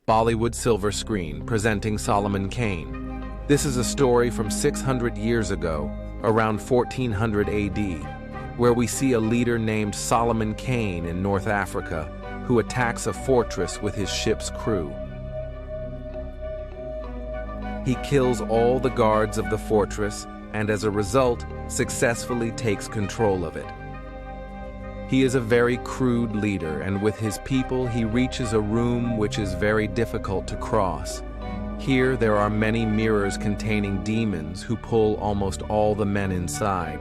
Bollywood silver screen presenting Solomon Kane. This is a story from 600 years ago, around 1400 AD, where we see a leader named Solomon Kane in North Africa who attacks a fortress with his ship's crew. He kills all the guards of the fortress and as a result successfully takes control of it. He is a very crude leader, and with his people he reaches a room which is very difficult to cross. Here there are many mirrors containing demons who pull almost all the men inside.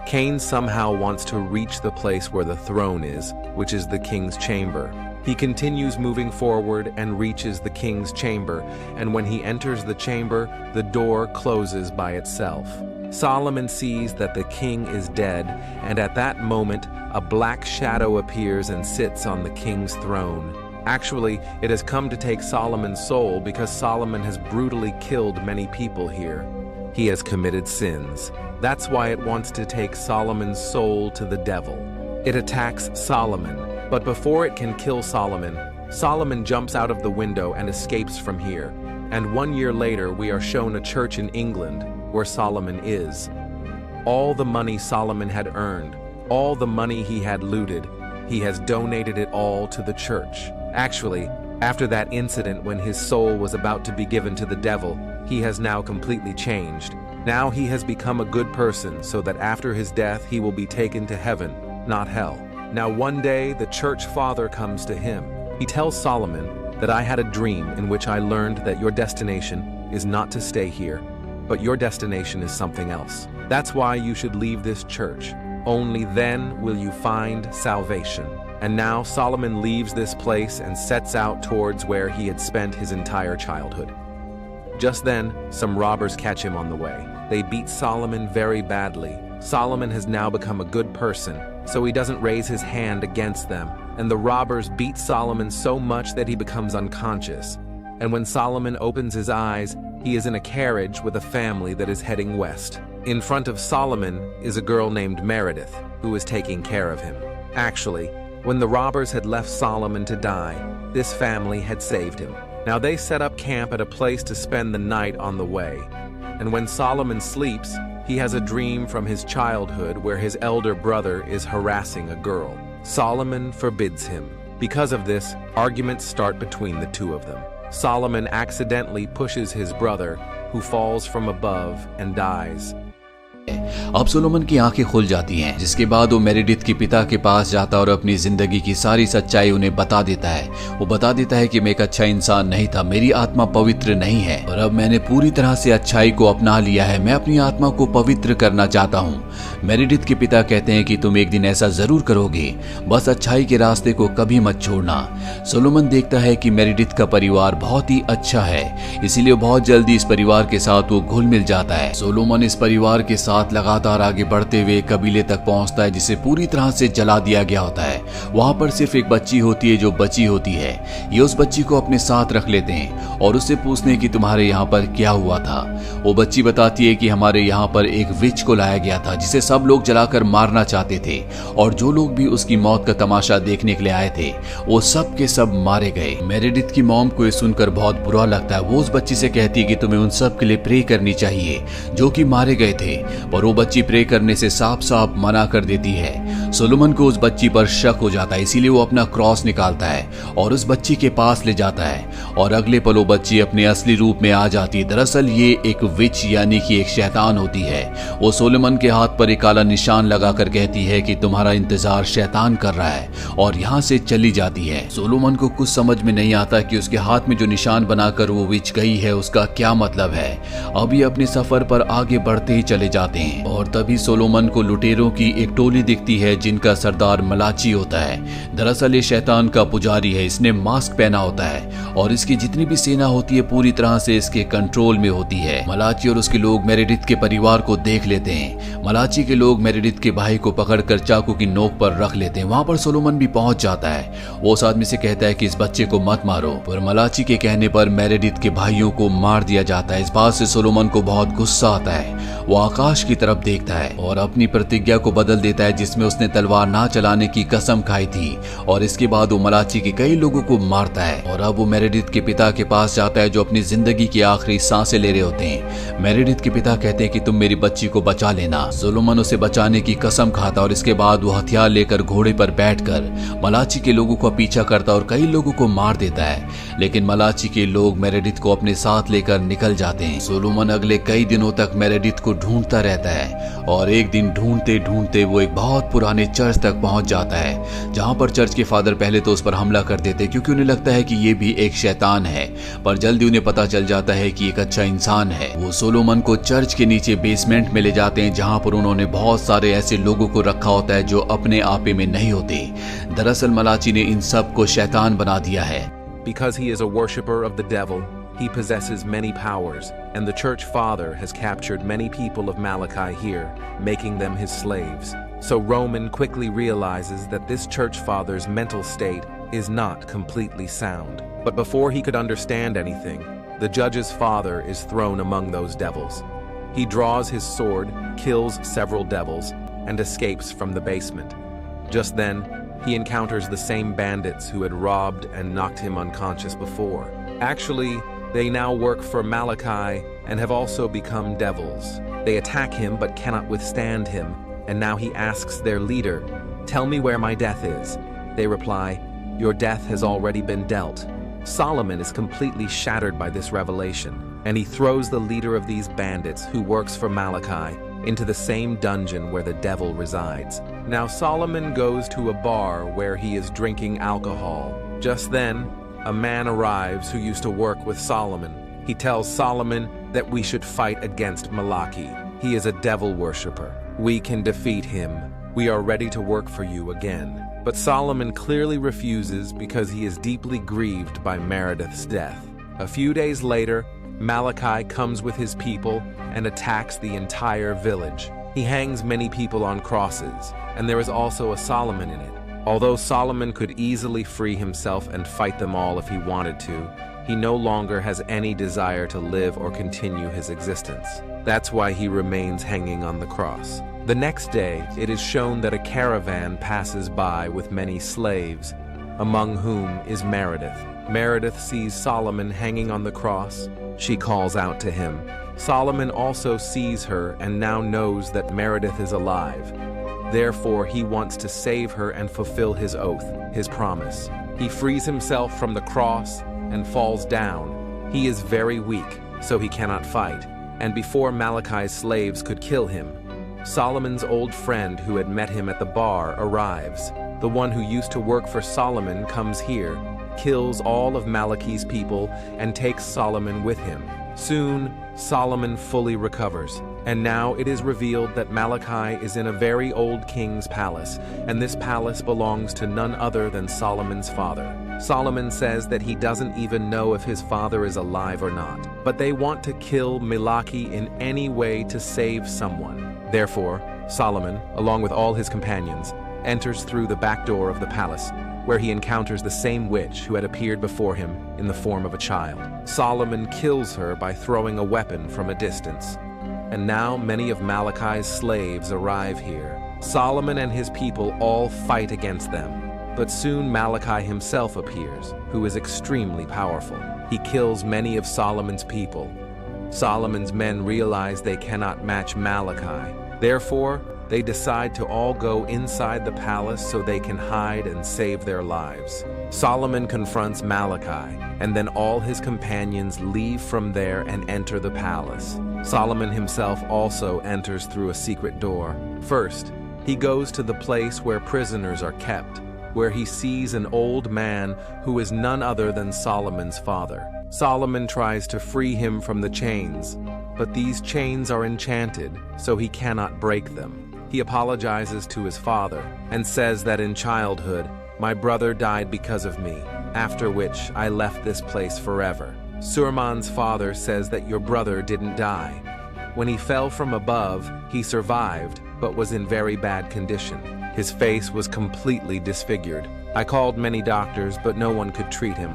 Kane somehow wants to reach the place where the throne is, which is the king's chamber. He continues moving forward and reaches the king's chamber, and when he enters the chamber, the door closes by itself. Solomon sees that the king is dead, and at that moment, a black shadow appears and sits on the king's throne. Actually, it has come to take Solomon's soul because Solomon has brutally killed many people here. He has committed sins. That's why it wants to take Solomon's soul to the devil. It attacks Solomon, but before it can kill Solomon, Solomon jumps out of the window and escapes from here. And 1 year later, we are shown a church in England where Solomon is. All the money Solomon had earned, all the money he had looted, he has donated it all to the church. Actually, after that incident when his soul was about to be given to the devil, he has now completely changed. Now he has become a good person so that after his death he will be taken to heaven, not hell. Now one day the church father comes to him. He tells Solomon that I had a dream in which I learned that your destination is not to stay here, but your destination is something else. That's why you should leave this church. Only then will you find salvation. And now Solomon leaves this place and sets out towards where he had spent his entire childhood. Just then, some robbers catch him on the way. They beat Solomon very badly. Solomon has now become a good person, so he doesn't raise his hand against them. And the robbers beat Solomon so much that he becomes unconscious. And when Solomon opens his eyes, he is in a carriage with a family that is heading west. In front of Solomon is a girl named Meredith, who is taking care of him. Actually, when the robbers had left Solomon to die, this family had saved him. Now they set up camp at a place to spend the night on the way. And when Solomon sleeps, he has a dream from his childhood where his elder brother is harassing a girl. Solomon forbids him. Because of this, arguments start between the two of them. Solomon accidentally pushes his brother, who falls from above and dies. अब Solomon की आंखें खुल जाती हैं, जिसके बाद वो Meredith के पिता के पास जाता और अपनी जिंदगी की सारी सच्चाई उन्हें बता देता है। वो बता देता है कि मैं एक अच्छा इंसान नहीं था, मेरी आत्मा पवित्र नहीं है और अब मैंने पूरी तरह से अच्छाई को अपना लिया है। मैं अपनी आत्मा को पवित्र करना चाहता हूँ। मेरिडिथ के पिता कहते हैं कि तुम एक दिन ऐसा जरूर करोगे, बस अच्छाई के रास्ते को कभी मत छोड़ना। सोलोमन देखता है कि मेरिडिथ का परिवार बहुत ही अच्छा है, इसीलिए बहुत जल्दी इस परिवार के साथ वो घुल मिल जाता है। सोलोमन इस परिवार के साथ लगातार आगे बढ़ते हुए कबीले तक पहुंचता है, जिसे पूरी तरह से जला दिया गया होता है। वहां पर सिर्फ एक बच्ची होती है जो बची होती है। ये उस बच्ची को अपने साथ रख लेते हैं और उससे पूछते हैं कि तुम्हारे यहाँ पर क्या हुआ था। वो बच्ची बताती है कि हमारे यहाँ पर एक विच को लाया गया था जिसे सब लोग जलाकर मारना चाहते थे, और जो लोग भी उसकी मौत का तमाशा देखने के लिए आए थे वो सब के सब मारे गए। मेरिडिथ की मॉम को ये सुनकर बहुत बुरा लगता है। वो उस बच्ची से कहती है कि तुम्हें उन सब के लिए प्रे करनी चाहिए जो कि मारे गए थे, पर वो बच्ची प्रे करने से साफ साफ मना कर देती है। सोलोमन को उस बच्ची पर शक हो जाता है, इसीलिए वो अपना क्रॉस निकालता है और उस बच्ची के पास ले जाता है और अगले पल वो बच्ची अपने असली रूप में आ जाती है। दरअसल ये एक विच यानी कि एक शैतान होती है। वो सोलोमन के हाथ पर एक काला निशान लगाकर कहती है कि तुम्हारा इंतजार शैतान कर रहा है, और यहाँ से चली जाती है। सोलोमन को कुछ समझ में नहीं आता कि उसके हाथ में जो निशान बनाकर वो विच गई है उसका क्या मतलब है। अभी अपने सफर पर आगे बढ़ते ही चले जाते हैं और तभी सोलोमन को लुटेरों की एक टोली दिखती है जिनका सरदार मलाची होता है। दरअसल ये शैतान का पुजारी है। इसने मास्क पहना होता है और इसकी जितनी भी सेना होती है पूरी तरह से इसके कंट्रोल में होती है। मलाची और उसके लोग मेरिडिथ के परिवार को देख लेते हैं। मलाची के लोग मेरिडिथ के भाई को पकड़कर चाकू की नोक पर रख लेते हैं। वहां पर सोलोमन भी पहुंच जाता है। वो उस आदमी से कहता है कि इस बच्चे को मत मारो, पर मलाची के कहने पर मेरिडिथ के भाइयों को मार दिया जाता है। इस बात से सोलोमन को बहुत गुस्सा आता है। वो आकाश की तरफ देखता है और अपनी प्रतिज्ञा को बदल देता है जिसमें उसने तलवार ना चलाने की कसम खाई आई थी और इसके बाद वो मलाची के कई लोगों को मारता है और अब वो मेरेडिथ के पिता के पास जाता है जो अपनी जिंदगी की आखिरी सांसें ले रहे होते हैं। मेरेडिथ के पिता कहते हैं कि तुम मेरी बच्ची को बचा लेना। सोलोमन उसे बचाने की कसम खाता और इसके बाद वो हथियार लेकर घोड़े पर बैठकर मलाची के लोगों का पीछा करता और कई लोगों को मार देता है, लेकिन मलाची के लोग मेरेडिथ को अपने साथ लेकर निकल जाते हैं। सोलोमन अगले कई दिनों तक मेरेडिथ को ढूंढता रहता है और एक दिन ढूंढते ढूंढते वो एक बहुत पुराने चर्च तक पहुंच जाता है, जहां पर चर्च के फादर पहले तो उस पर हमला कर देते क्योंकि उन्हें लगता है कि ये भी एक शैतान है, पर जल्दी उन्हें पता चल जाता है कि एक अच्छा इंसान है। वो सोलोमन को चर्च के नीचे बेसमेंट में ले जाते हैं जहां पर उन्होंने बहुत सारे ऐसे लोगों को रखा होता है जो अपने आपे में नहीं होते। दरअसल मलाची ने इन सब को शैतान बना दिया है। Because he is a worshipper of the devil, he possesses many powers, and the church father has captured many people of Malachi here, making them his slaves. So Roman quickly realizes that this church father's mental state is not completely sound. But before he could understand anything, the judge's father is thrown among those devils. He draws his sword, kills several devils, and escapes from the basement. Just then, he encounters the same bandits who had robbed and knocked him unconscious before. Actually, they now work for Malachi and have also become devils. They attack him but cannot withstand him, and now he asks their leader, "Tell me where my death is." They reply, "Your death has already been dealt." Solomon is completely shattered by this revelation, and he throws the leader of these bandits, who works for Malachi, into the same dungeon where the devil resides. Now Solomon goes to a bar where he is drinking alcohol. Just then, a man arrives who used to work with Solomon. He tells Solomon that we should fight against Malachi. He is a devil worshipper. We can defeat him. We are ready to work for you again. But Solomon clearly refuses because he is deeply grieved by Meredith's death. A few days later, Malachi comes with his people and attacks the entire village. He hangs many people on crosses, and there is also a Solomon in it. Although Solomon could easily free himself and fight them all if he wanted to, he no longer has any desire to live or continue his existence. That's why he remains hanging on the cross. The next day, it is shown that a caravan passes by with many slaves, among whom is Meredith. Meredith sees Solomon hanging on the cross. She calls out to him. Solomon also sees her and now knows that Meredith is alive. Therefore, he wants to save her and fulfill his oath, his promise. He frees himself from the cross and falls down. He is very weak, so he cannot fight. And before Malachi's slaves could kill him, Solomon's old friend who had met him at the bar arrives. The one who used to work for Solomon comes here, kills all of Malachi's people, and takes Solomon with him. Soon, Solomon fully recovers, and now it is revealed that Malachi is in a very old king's palace, and this palace belongs to none other than Solomon's father. Solomon says that he doesn't even know if his father is alive or not, but they want to kill Malachi in any way to save someone. Therefore, Solomon, along with all his companions, enters through the back door of the palace, where he encounters the same witch who had appeared before him in the form of a child. Solomon kills her by throwing a weapon from a distance. And now many of Malachi's slaves arrive here. Solomon and his people all fight against them. But soon Malachi himself appears, who is extremely powerful. He kills many of Solomon's people. Solomon's men realize they cannot match Malachi. Therefore, they decide to all go inside the palace so they can hide and save their lives. Solomon confronts Malachi, and then all his companions leave from there and enter the palace. Solomon himself also enters through a secret door. First, he goes to the place where prisoners are kept, where he sees an old man who is none other than Solomon's father. Solomon tries to free him from the chains, but these chains are enchanted, so he cannot break them. He apologizes to his father and says that in childhood, my brother died because of me, after which I left this place forever. Surman's father says that your brother didn't die. When he fell from above, he survived, but was in very bad condition. His face was completely disfigured. I called many doctors, but no one could treat him.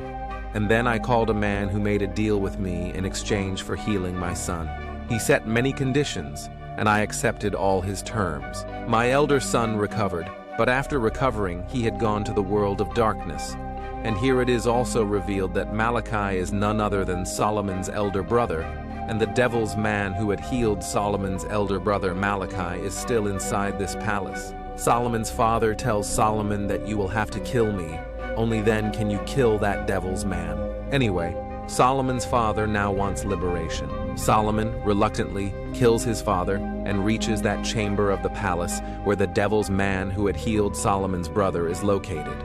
And then I called a man who made a deal with me in exchange for healing my son. He set many conditions, and I accepted all his terms. My elder son recovered, But after recovering, he had gone to the world of darkness. And here it is also revealed that Malachi is none other than Solomon's elder brother, and the devil's man who had healed Solomon's elder brother Malachi is still inside this palace. Solomon's father tells Solomon that you will have to kill me, only then can you kill that devil's man. Anyway, Solomon's father now wants liberation. Solomon reluctantly kills his father and reaches that chamber of the palace where the devil's man who had healed Solomon's brother is located.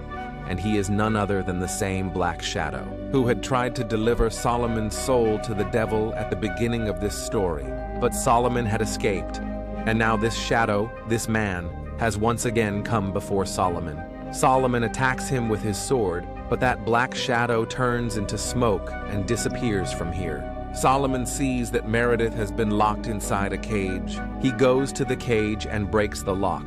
And he is none other than the same Black Shadow, who had tried to deliver Solomon's soul to the devil at the beginning of this story. But Solomon had escaped, and now this shadow, this man, has once again come before Solomon. Solomon attacks him with his sword, but that Black Shadow turns into smoke and disappears from here. Solomon sees that Meredith has been locked inside a cage. He goes to the cage and breaks the lock.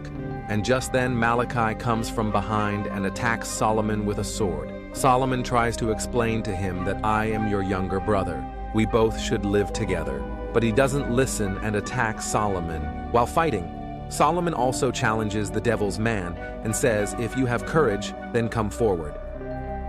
And just then Malachi comes from behind and attacks Solomon with a sword. Solomon tries to explain to him that I am your younger brother. We both should live together. But he doesn't listen and attacks Solomon. While fighting, Solomon also challenges the devil's man and says, if you have courage, then come forward.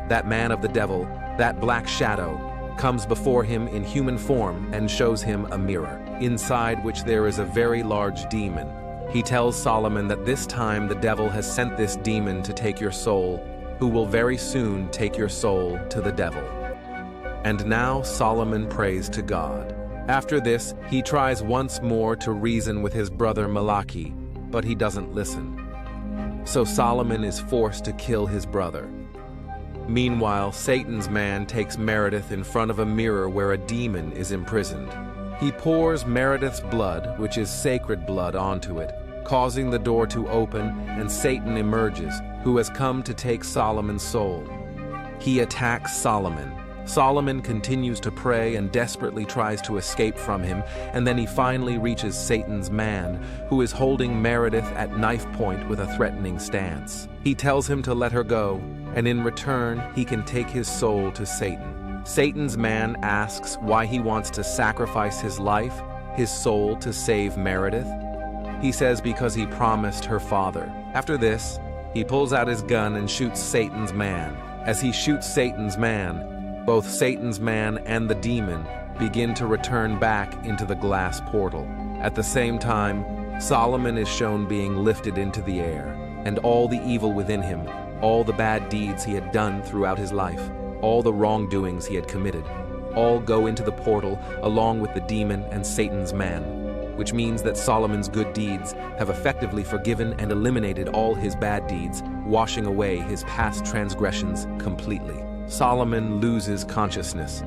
That man of the devil, that Black Shadow, comes before him in human form and shows him a mirror, inside which there is a very large demon. He tells Solomon that this time the devil has sent this demon to take your soul, who will very soon take your soul to the devil. And now Solomon prays to God. After this, he tries once more to reason with his brother Malachi, but he doesn't listen. So Solomon is forced to kill his brother. Meanwhile, Satan's man takes Meredith in front of a mirror where a demon is imprisoned. He pours Meredith's blood, which is sacred blood, onto it, causing the door to open, and Satan emerges, who has come to take Solomon's soul. He attacks Solomon. Solomon continues to pray and desperately tries to escape from him, and then he finally reaches Satan's man, who is holding Meredith at knife point with a threatening stance. He tells him to let her go, and in return, he can take his soul to Satan. Satan's man asks why he wants to sacrifice his life, his soul, to save Meredith. He says because he promised her father. After this, he pulls out his gun and shoots Satan's man. As he shoots Satan's man, both Satan's man and the demon begin to return back into the glass portal. At the same time, Solomon is shown being lifted into the air, and all the evil within him, all the bad deeds he had done throughout his life, all the wrongdoings he had committed, all go into the portal along with the demon and Satan's man, which means that Solomon's good deeds have effectively forgiven and eliminated all his bad deeds, washing away his past transgressions completely. Solomon loses consciousness.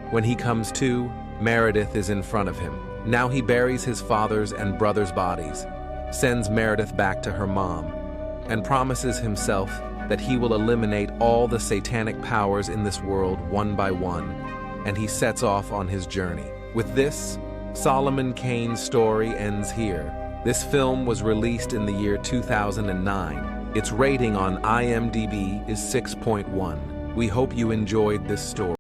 When he comes to, Meredith is in front of him. Now he buries his father's and brother's bodies, sends Meredith back to her mom, and promises himself that he will eliminate all the satanic powers in this world one by one, and he sets off on his journey. With this, Solomon Kane's story ends here. This film was released in the year 2009. Its rating on IMDb is 6.1. We hope you enjoyed this story.